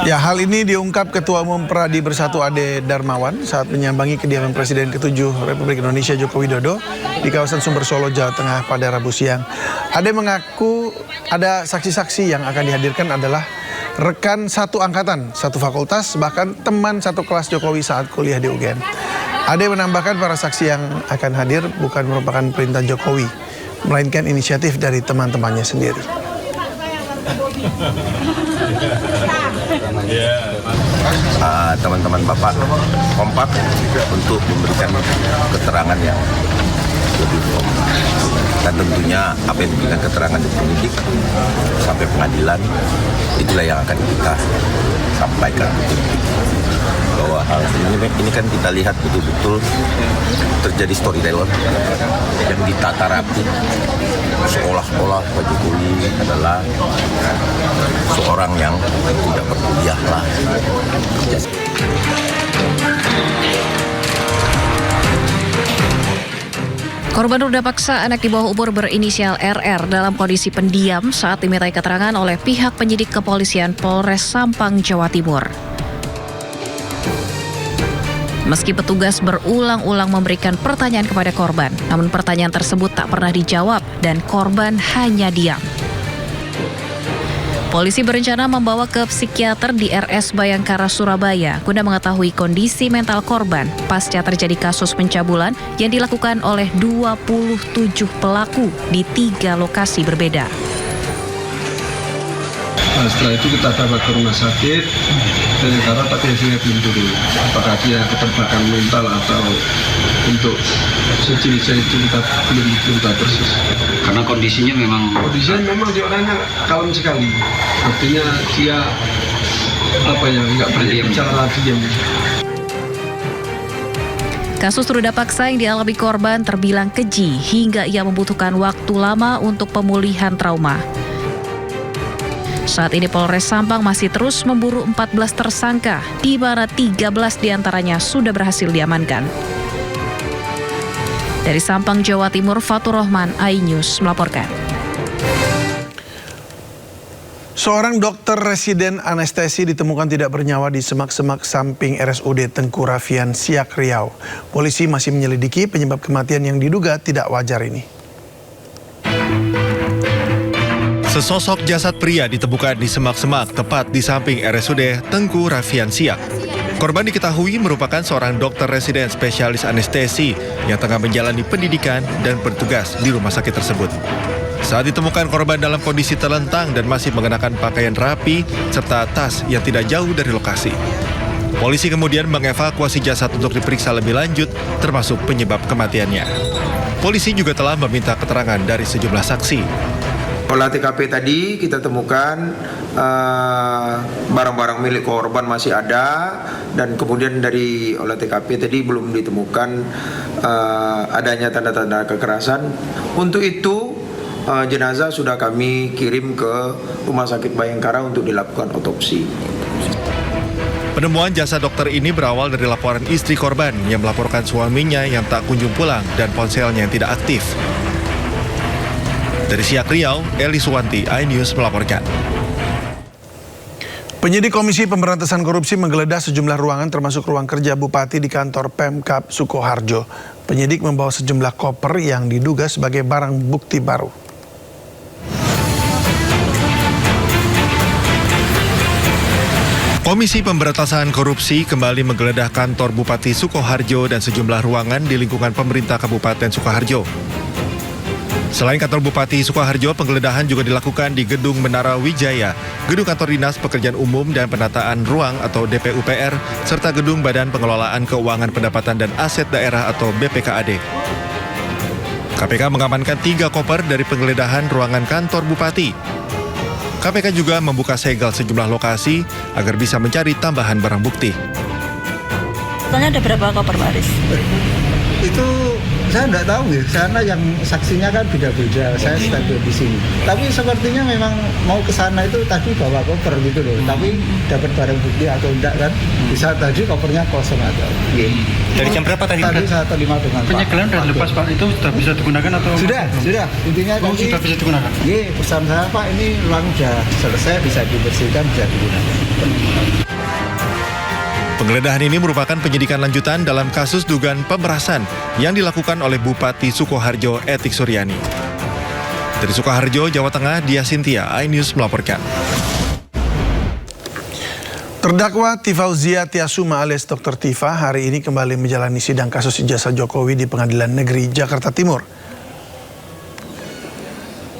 Ya, hal ini diungkap Ketua Umum Pradi Bersatu Ade Darmawan saat menyambangi kediaman Presiden ke-7 Republik Indonesia Joko Widodo di kawasan Sumber Solo, Jawa Tengah pada Rabu siang. Ade mengaku ada saksi-saksi yang akan dihadirkan adalah rekan satu angkatan, satu fakultas, bahkan teman satu kelas Jokowi saat kuliah di UGM. Ade menambahkan para saksi yang akan hadir bukan merupakan perintah Jokowi, melainkan inisiatif dari teman-temannya sendiri. Teman-teman Bapak kompak untuk memberikan keterangan yang lebih kompak. Dan tentunya apa yang diberikan keterangan di penyidik sampai pengadilan, itulah yang akan kita sampaikan. Bahwa hal ini kan kita lihat betul-betul terjadi storyteller yang ditata rapi. Seolah-olah Pak Jokowi adalah seorang yang tidak berkuliah lah. Korban ruda paksa anak di bawah umur berinisial RR dalam kondisi pendiam saat dimintai keterangan oleh pihak penyidik kepolisian Polres Sampang, Jawa Timur. Meski petugas berulang-ulang memberikan pertanyaan kepada korban, namun pertanyaan tersebut tak pernah dijawab dan korban hanya diam. Polisi berencana membawa ke psikiater di RS Bayangkara, Surabaya guna mengetahui kondisi mental korban pasca terjadi kasus pencabulan yang dilakukan oleh 27 pelaku di 3 lokasi berbeda. Setelah itu kita bawa ke rumah sakit Bayangkara, tapi hasilnya belum turun. Apakah dia keterbakan mental atau untuk sejenisnya itu kita belum tahu persis. Karena kondisinya memang dia orangnya kalem sekali. Artinya dia nggak banyak bicara diam. Kasus ruda paksa yang dialami korban terbilang keji hingga ia membutuhkan waktu lama untuk pemulihan trauma. Saat ini Polres Sampang masih terus memburu 14 tersangka, di mana 13 diantaranya sudah berhasil diamankan. Dari Sampang, Jawa Timur, Fatur Rahman, iNews melaporkan. Seorang dokter residen anestesi ditemukan tidak bernyawa di semak-semak samping RSUD Tengku Rafian, Siak, Riau. Polisi masih menyelidiki penyebab kematian yang diduga tidak wajar ini. Sesosok jasad pria ditemukan di semak-semak tepat di samping RSUD Tengku Rafian, Siak. Korban diketahui merupakan seorang dokter residen spesialis anestesi yang tengah menjalani pendidikan dan bertugas di rumah sakit tersebut. Saat ditemukan korban dalam kondisi terlentang dan masih mengenakan pakaian rapi serta tas yang tidak jauh dari lokasi. Polisi kemudian mengevakuasi jasad untuk diperiksa lebih lanjut termasuk penyebab kematiannya. Polisi juga telah meminta keterangan dari sejumlah saksi. Olah TKP tadi kita temukan barang-barang milik korban masih ada, dan kemudian dari olah TKP tadi belum ditemukan adanya tanda-tanda kekerasan. Untuk itu jenazah sudah kami kirim ke Rumah Sakit Bayangkara untuk dilakukan otopsi. Penemuan jasad dokter ini berawal dari laporan istri korban yang melaporkan suaminya yang tak kunjung pulang dan ponselnya yang tidak aktif. Dari Siak, Riau, Eli Suwanti, iNews melaporkan. Penyidik Komisi Pemberantasan Korupsi menggeledah sejumlah ruangan termasuk ruang kerja Bupati di kantor Pemkab Sukoharjo. Penyidik membawa sejumlah koper yang diduga sebagai barang bukti baru. Komisi Pemberantasan Korupsi kembali menggeledah kantor Bupati Sukoharjo dan sejumlah ruangan di lingkungan pemerintah Kabupaten Sukoharjo. Selain kantor Bupati Sukoharjo, penggeledahan juga dilakukan di Gedung Menara Wijaya, Gedung Kantor Dinas Pekerjaan Umum dan Penataan Ruang atau DPUPR, serta Gedung Badan Pengelolaan Keuangan Pendapatan dan Aset Daerah atau BPKAD. KPK mengamankan 3 koper dari penggeledahan ruangan kantor Bupati. KPK juga membuka segel sejumlah lokasi agar bisa mencari tambahan barang bukti. Totalnya ada berapa koper, Pak Aris? Itu Saya nggak tahu ya, karena yang saksinya kan beda-beda. Saya standby di sini. Tapi sepertinya memang mau ke sana itu tadi bawa koper gitu loh. Tapi dapat barang bukti atau enggak kan? Bisa tadi kopernya kosong atau. Dari jam berapa tadi? Tadi saya terima dengan Pak. Penyegelan sudah lepas Pak, itu sudah bisa digunakan atau? Sudah. Intinya tadi. Sudah bisa digunakan. Iya, pesan saya Pak, ini ruang sudah selesai, bisa dibersihkan, bisa digunakan. Penggeledahan ini merupakan penyidikan lanjutan dalam kasus dugaan pemerasan yang dilakukan oleh Bupati Sukoharjo Etik Suryani. Dari Sukoharjo, Jawa Tengah, Dia Sintia, iNews melaporkan. Terdakwa Tifauzia Tiasuma alias Dr. Tifa hari ini kembali menjalani sidang kasus ijazah Jokowi di Pengadilan Negeri Jakarta Timur.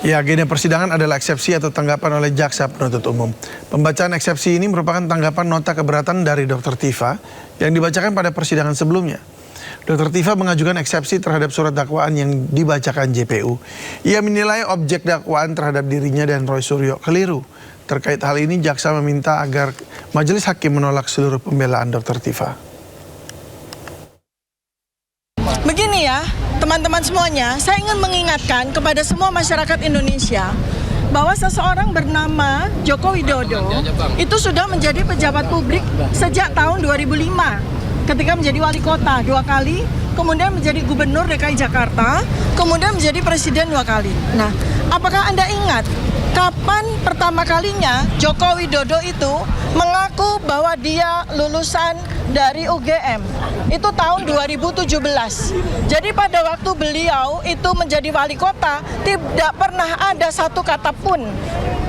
Ya, agenda persidangan adalah eksepsi atau tanggapan oleh jaksa penuntut umum. Pembacaan eksepsi ini merupakan tanggapan nota keberatan dari Dr. Tifa yang dibacakan pada persidangan sebelumnya. Dr. Tifa mengajukan eksepsi terhadap surat dakwaan yang dibacakan JPU. Ia menilai objek dakwaan terhadap dirinya dan Roy Suryo keliru. Terkait hal ini, jaksa meminta agar majelis hakim menolak seluruh pembelaan Dr. Tifa. Begini ya, teman-teman semuanya, saya ingin mengingatkan kepada semua masyarakat Indonesia bahwa seseorang bernama Joko Widodo itu sudah menjadi pejabat publik sejak tahun 2005 ketika menjadi wali kota 2 kali, kemudian menjadi gubernur DKI Jakarta, kemudian menjadi presiden 2 kali. Nah, apakah Anda ingat kapan pertama kalinya Joko Widodo itu mengaku bahwa dia lulusan dari UGM? Itu tahun 2017. Jadi pada waktu beliau itu menjadi wali kota, tidak pernah ada satu kata pun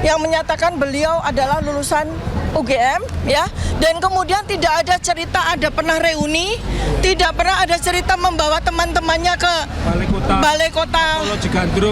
yang menyatakan beliau adalah lulusan UGM, ya. Dan kemudian tidak ada cerita ada pernah reuni, tidak pernah ada cerita membawa teman-temannya ke Balai Kota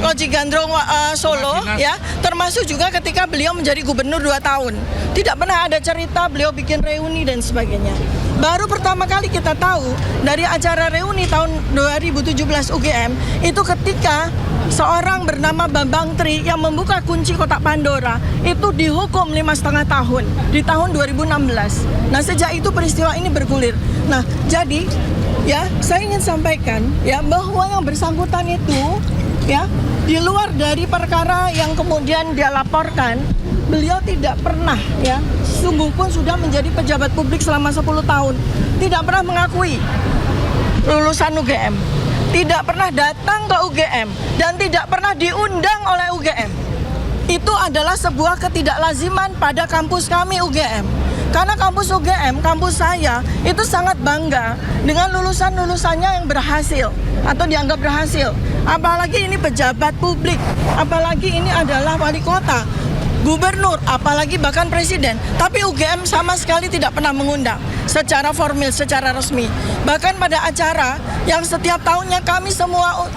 Lojigandrung Solo, ya. Termasuk juga ketika beliau menjadi gubernur 2 tahun. Tidak pernah ada cerita beliau bikin reuni dan sebagainya. Baru pertama kali kita tahu dari acara reuni tahun 2017 UGM itu ketika seorang bernama Bambang Tri yang membuka kunci kotak Pandora itu dihukum 5,5 tahun di tahun 2016. Nah, sejak itu peristiwa ini bergulir. Nah, jadi ya saya ingin sampaikan ya bahwa yang bersangkutan itu ya di luar dari perkara yang kemudian dia laporkan, beliau tidak pernah ya, sungguh pun sudah menjadi pejabat publik selama 10 tahun, tidak pernah mengakui lulusan UGM, tidak pernah datang ke UGM, dan tidak pernah diundang oleh UGM. Itu adalah sebuah ketidaklaziman pada kampus kami UGM. Karena kampus UGM, kampus saya, itu sangat bangga dengan lulusan-lulusannya yang berhasil atau dianggap berhasil. Apalagi ini pejabat publik, apalagi ini adalah wali kota, gubernur, apalagi bahkan presiden. Tapi UGM sama sekali tidak pernah mengundang secara formal, secara resmi. Bahkan pada acara yang setiap tahunnya kami semua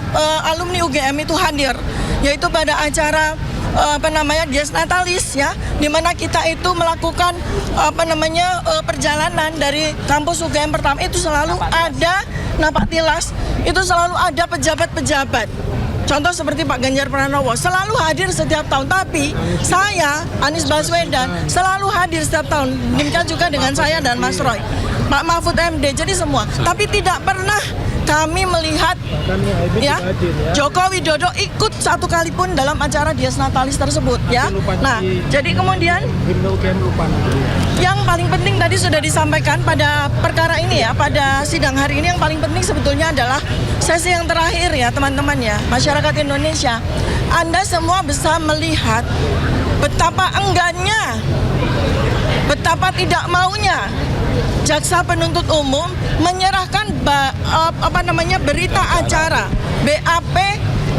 alumni UGM itu hadir, yaitu pada acara Dies Natalis, ya, di mana kita itu melakukan perjalanan dari kampus UGM pertama, itu selalu ada napak tilas, itu selalu ada pejabat-pejabat. Contoh seperti Pak Ganjar Pranowo selalu hadir setiap tahun, tapi saya, Anies Baswedan, selalu hadir setiap tahun. Demikian juga dengan saya dan Mas Roy, Pak Mahfud MD, jadi semua. Tapi tidak pernah kami melihat ya Joko Widodo ikut satu kali pun dalam acara Dies Natalis tersebut, ya. Nah, jadi kemudian yang paling penting tadi sudah disampaikan pada perkara ini ya, pada sidang hari ini yang paling penting sebetulnya adalah sesi yang terakhir ya teman-teman ya, masyarakat Indonesia. Anda semua bisa melihat betapa enggannya, betapa tidak maunya jaksa penuntut umum menyerahkan berita acara BAP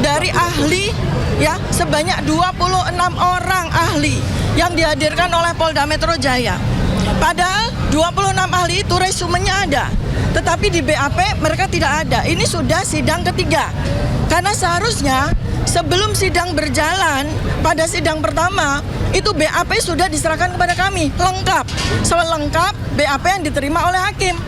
dari ahli ya sebanyak 26 orang ahli yang dihadirkan oleh Polda Metro Jaya. Padahal 26 ahli itu resumenya ada, tetapi di BAP mereka tidak ada. Ini sudah sidang ketiga. Karena seharusnya sebelum sidang berjalan, pada sidang pertama, itu BAP sudah diserahkan kepada kami, lengkap. Selengkap BAP yang diterima oleh hakim.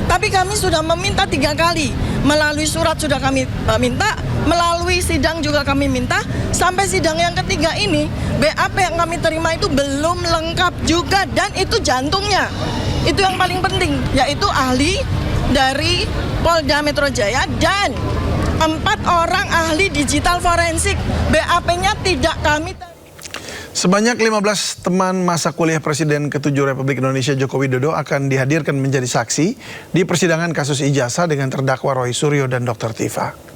Tapi kami sudah meminta 3 kali. Melalui surat sudah kami minta, melalui sidang juga kami minta. Sampai sidang yang ketiga ini, BAP yang kami terima itu belum lengkap juga. Dan itu jantungnya. Itu yang paling penting, yaitu ahli dari Polda Metro Jaya dan 4 orang ahli digital forensik. BAP-nya tidak kami. Sebanyak 15 teman masa kuliah Presiden ke-7 Republik Indonesia Joko Widodo akan dihadirkan menjadi saksi di persidangan kasus ijazah dengan terdakwa Roy Suryo dan Dr. Tifa.